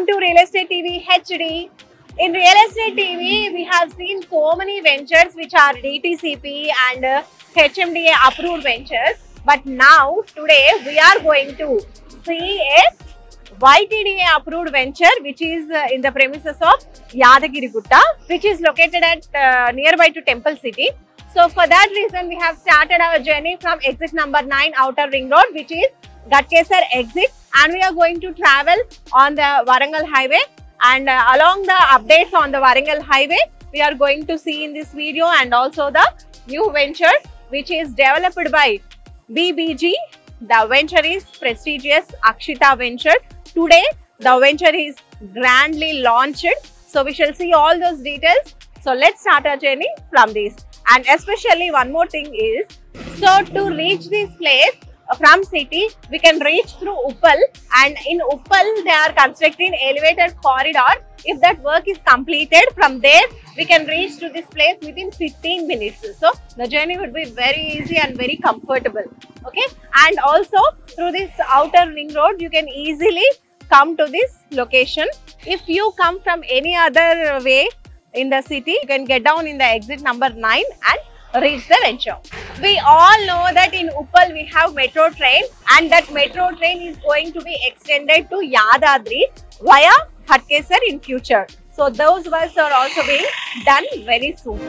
Welcome to Real Estate TV HD. In Real Estate TV, we have seen so many ventures which are DTCP and HMDA approved ventures. But now, today, we are going to see a YTDA approved venture which is in the premises of Yadagirigutta, which is located at nearby to Temple City. So, for that reason, we have started our journey from exit number 9 Outer Ring Road, which is Gatkesar exit, and we are going to travel on the Warangal Highway. And along the updates on the Warangal Highway, we are going to see in this video, and also the new venture which is developed by BBG. The venture is prestigious Akshita venture. Today, the venture is grandly launched. So, we shall see all those details. So, let's start our journey from this. And especially one more thing is, so to reach this place from city, we can reach through Uppal, and in Uppal they are constructing elevated corridor. If that work is completed, from there we can reach to this place within 15 minutes. So the journey would be very easy and very comfortable. Okay, and also through this outer ring road, you can easily come to this location. If you come from any other way in the city, you can get down in the exit number 9 and reach the venture. We all know that in Uppal we have metro train, and that metro train is going to be extended to Yadadri via Gatkesar in future. So those works are also being done very soon.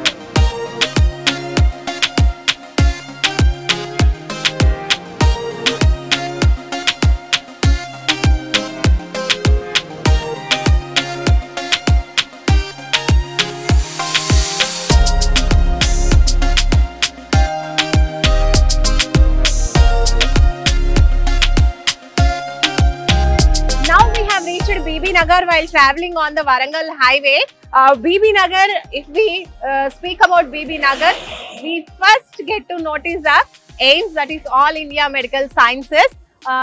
BB Nagar while traveling on the Warangal Highway. BB Nagar, if we speak about BB Nagar, we first get to notice the AIIMS, that is All India Medical Sciences.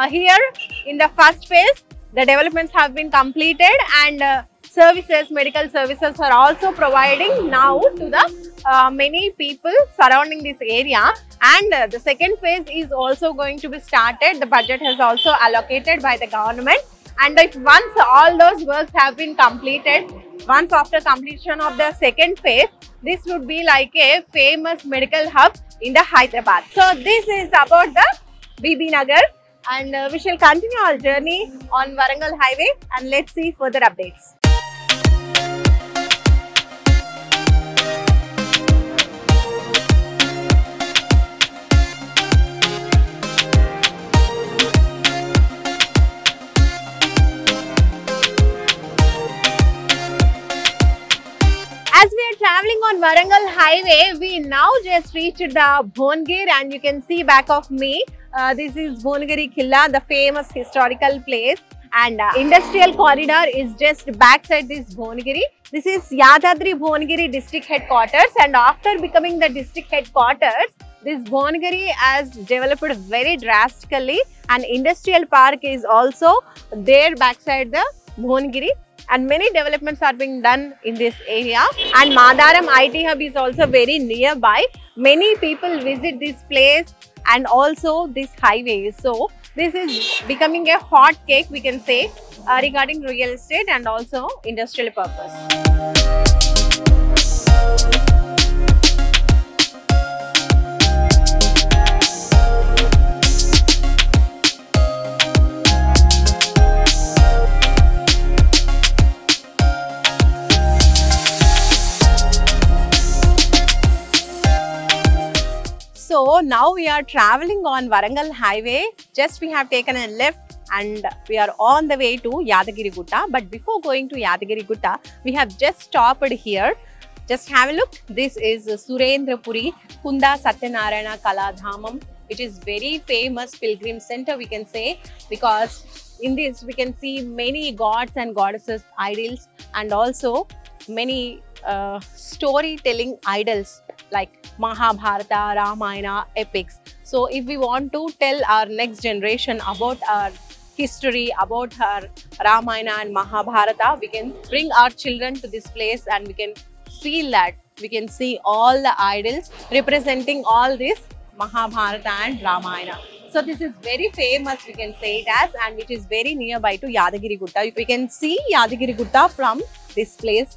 Here in the first phase, the developments have been completed, and services, medical services are also providing now to the many people surrounding this area. And the second phase is also going to be started. The budget has also allocated by the government. And if once all those works have been completed, once after completion of the second phase, this would be like a famous medical hub in the Hyderabad. So this is about the BB Nagar, and we shall continue our journey on Warangal Highway, and let's see further updates. As we are traveling on Warangal Highway, we now just reached the Bhongir, and you can see back of me, this is Bhongiri Killa, the famous historical place, and industrial corridor is just backside this Bhongiri. This is Yadadri Bhongiri district headquarters, and after becoming the district headquarters, this Bhongiri has developed very drastically, and industrial park is also there backside the Bhongiri. And many developments are being done in this area, and Madaram IT Hub is also very nearby. Many people visit this place and also this highway. So this is becoming a hot cake, we can say, regarding real estate and also industrial purpose. So now we are traveling on Warangal Highway. Just we have taken a left and we are on the way to Yadagirigutta. But before going to Yadagirigutta, we have just stopped here. Just have a look. This is Surendrapuri Kunda Satyanarayana Kaladhamam, which is very famous pilgrim center, we can say, because in this we can see many gods and goddesses idols, and also many storytelling idols like Mahabharata, Ramayana, epics. So if we want to tell our next generation about our history, about our Ramayana and Mahabharata, we can bring our children to this place and we can feel that. We can see all the idols representing all this Mahabharata and Ramayana. So this is very famous, we can say it as, and it is very nearby to Yadagiri Gutta. We can see Yadagiri Gutta from this place,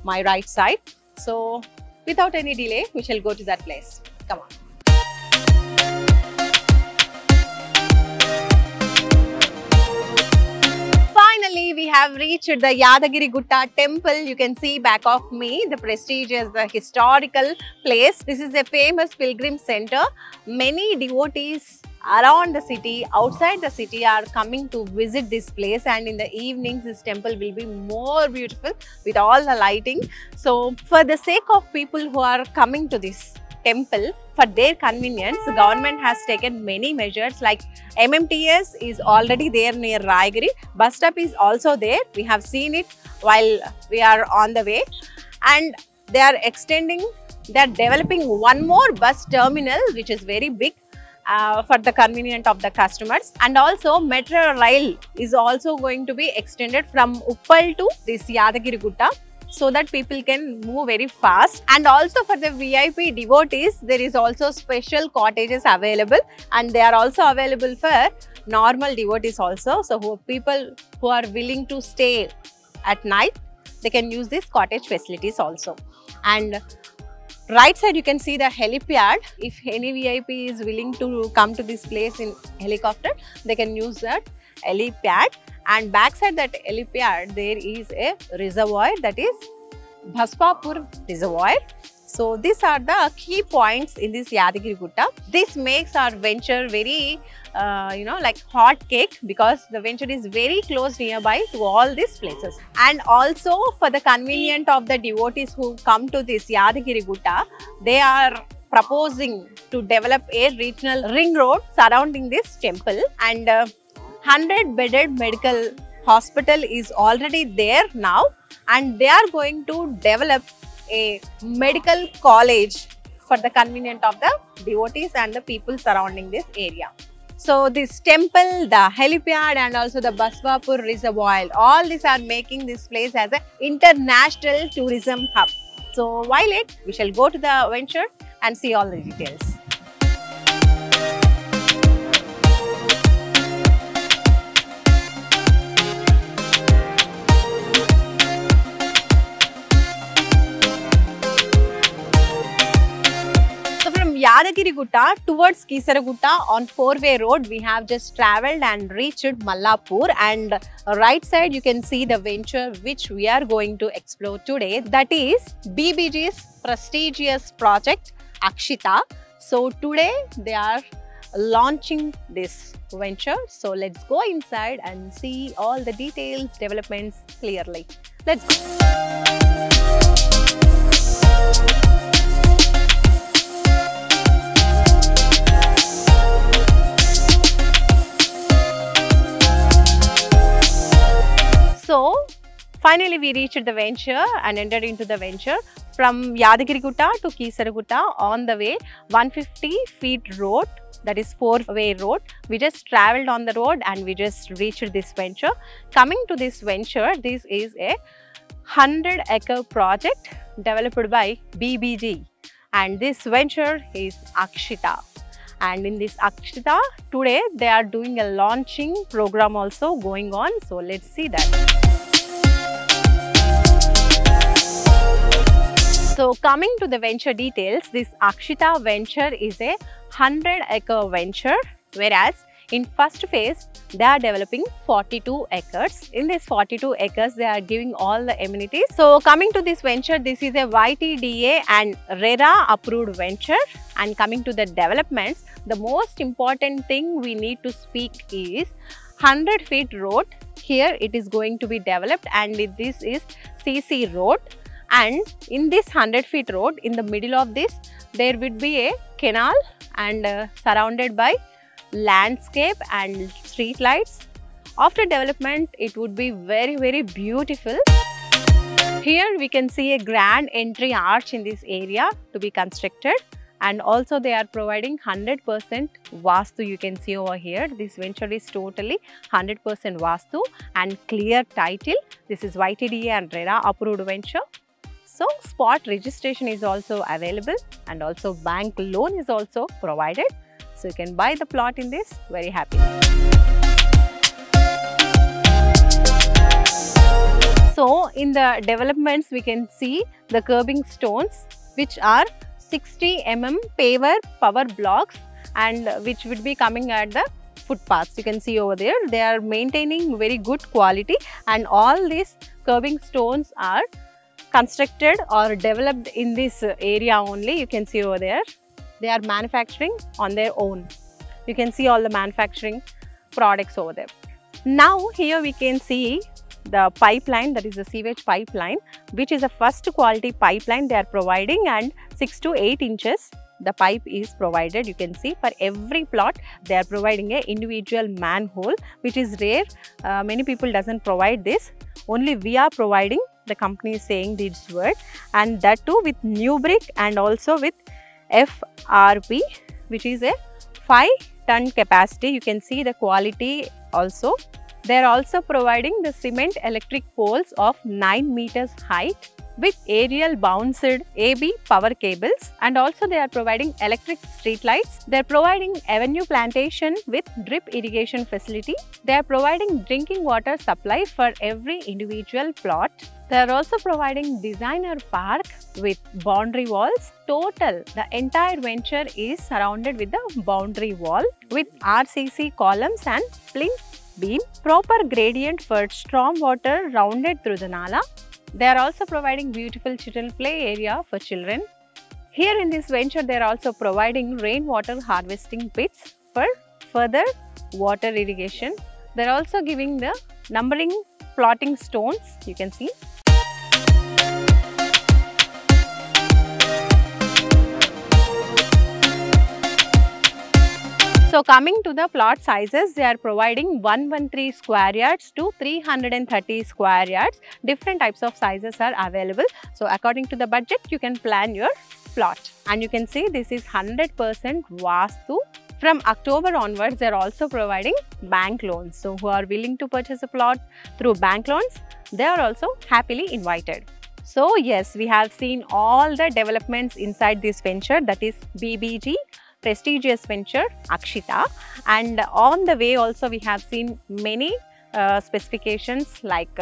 my right side. So without any delay, we shall go to that place. Come on. Finally, we have reached the Yadagiri Gutta temple. You can see back of me the prestigious, the historical place. This is a famous pilgrim center. Many devotees around the city, outside the city are coming to visit this place, and in the evenings this temple will be more beautiful with all the lighting. So for the sake of people who are coming to this temple, for their convenience, the government has taken many measures, like MMTS is already there near Raigiri. Bus stop is also there. We have seen it while we are on the way, and they are developing one more bus terminal which is very big for the convenience of the customers. And also metro rail is also going to be extended from Uppal to this Yadagiri Gutta, so that people can move very fast. And also for the VIP devotees, there is also special cottages available, and they are also available for normal devotees also. So people who are willing to stay at night, they can use these cottage facilities also. And right side you can see the helipad. If any VIP is willing to come to this place in helicopter, they can use that helipad. And backside that helipad there is a reservoir, that is Bhaspapur reservoir. So these are the key points in this Yadagiri Gutta. This makes our venture very like hot cake, because the venture is very close nearby to all these places. And also for the convenience of the devotees who come to this Yadagiri Gutta, they are proposing to develop a regional ring road surrounding this temple, and 100-bedded medical hospital is already there now, and they are going to develop a medical college for the convenience of the devotees and the people surrounding this area. So this temple, the helipad, and also the Bhaspapur reservoir, all these are making this place as an international tourism hub. So while it, we shall go to the venture and see all the details. Yadagiri Gutta towards Kisaragutta on 4-way road, we have just travelled and reached Mallapur, and right side you can see the venture which we are going to explore today, that is BBG's prestigious project Akshita. So today they are launching this venture. So let's go inside and see all the details, developments clearly. Let's go. So finally we reached the venture and entered into the venture. From Yadagiri Gutta to Kisaragutta on the way, 150 feet road, that is 4-way road. We just travelled on the road and we just reached this venture. Coming to this venture, this is a 100-acre project developed by BBG, and this venture is Akshita. And in this Akshita, today they are doing a launching program also going on. So let's see that. So coming to the venture details, this Akshita venture is a 100-acre venture, whereas in first phase they are developing 42 acres. In this 42 acres they are giving all the amenities. So coming to this venture, this is a YTDA and RERA approved venture. And coming to the developments, the most important thing we need to speak is 100 feet road. Here it is going to be developed, and this is CC road. And in this 100 feet road, in the middle of this, there would be a canal and surrounded by landscape and street lights. After development, it would be very, very beautiful. Here we can see a grand entry arch in this area to be constructed. And also they are providing 100% Vastu. You can see over here, this venture is totally 100% Vastu and clear title. This is YTDA and RERA approved venture. So spot registration is also available, and also bank loan is also provided. So you can buy the plot in this very happy. So in the developments we can see the curbing stones which are 60 mm paver power blocks and which would be coming at the footpaths. You can see over there they are maintaining very good quality, and all these curbing stones are constructed or developed in this area only. You can see over there they are manufacturing on their own. You can see all the manufacturing products over there. Now here we can see the pipeline, that is the sewage pipeline, which is a first quality pipeline they are providing, and 6 to 8 inches the pipe is provided. You can see for every plot they are providing a individual manhole, which is rare. Many people doesn't provide this. Only we are providing. The company is saying this word, and that too with new brick and also with FRP, which is a 5-ton capacity. You can see the quality also. They are also providing the cement electric poles of 9 meters height with aerial bounced AB power cables, and also they are providing electric street lights. They are providing avenue plantation with drip irrigation facility. They are providing drinking water supply for every individual plot. They are also providing designer park with boundary walls. Total, the entire venture is surrounded with the boundary wall with RCC columns and plinth beam, proper gradient for storm water rounded through the nala. They are also providing beautiful children play area for children. Here in this venture they are also providing rainwater harvesting pits for further water irrigation. They are also giving the numbering plotting stones, you can see. So coming to the plot sizes, they are providing 113 square yards to 330 square yards. Different types of sizes are available. So according to the budget, you can plan your plot. And you can see this is 100% Vastu. From October onwards, they are also providing bank loans. So who are willing to purchase a plot through bank loans, they are also happily invited. So yes, we have seen all the developments inside this venture, that is BBG prestigious venture Akshita, and on the way also we have seen many specifications like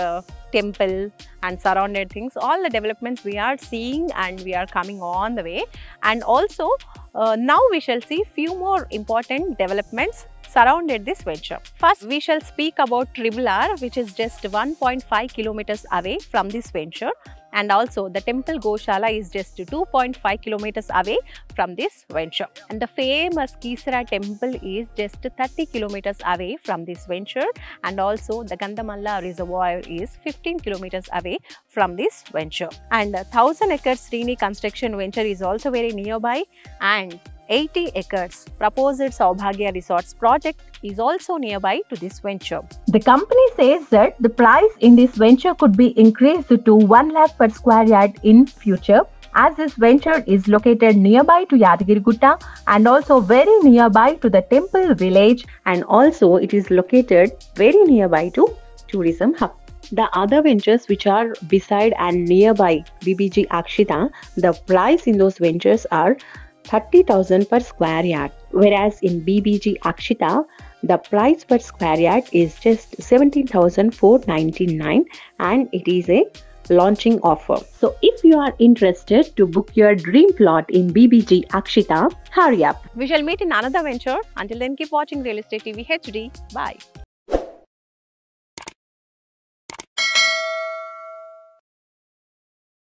temple and surrounded things. All the developments we are seeing and we are coming on the way, and also now we shall see few more important developments surrounded this venture. First, we shall speak about Tribal R, which is just 1.5 kilometers away from this venture, and also the temple Goshala is just 2.5 kilometers away from this venture, and the famous Kisara temple is just 30 kilometers away from this venture, and also the Gandamalla reservoir is 15 kilometers away from this venture, and 1000 acres Srini construction venture is also very nearby, and 80 acres proposed Saubhagya Resorts project is also nearby to this venture. The company says that the price in this venture could be increased to 1 lakh per square yard in future, as this venture is located nearby to Yadagirigutta and also very nearby to the temple village, and also it is located very nearby to tourism hub. The other ventures which are beside and nearby BBG Akshita, the price in those ventures are 30,000 per square yard, whereas in BBG Akshita, the price per square yard is just 17,499 and it is a launching offer. So if you are interested to book your dream plot in BBG Akshita, hurry up. We shall meet in another venture. Until then, keep watching Real Estate TV HD. Bye.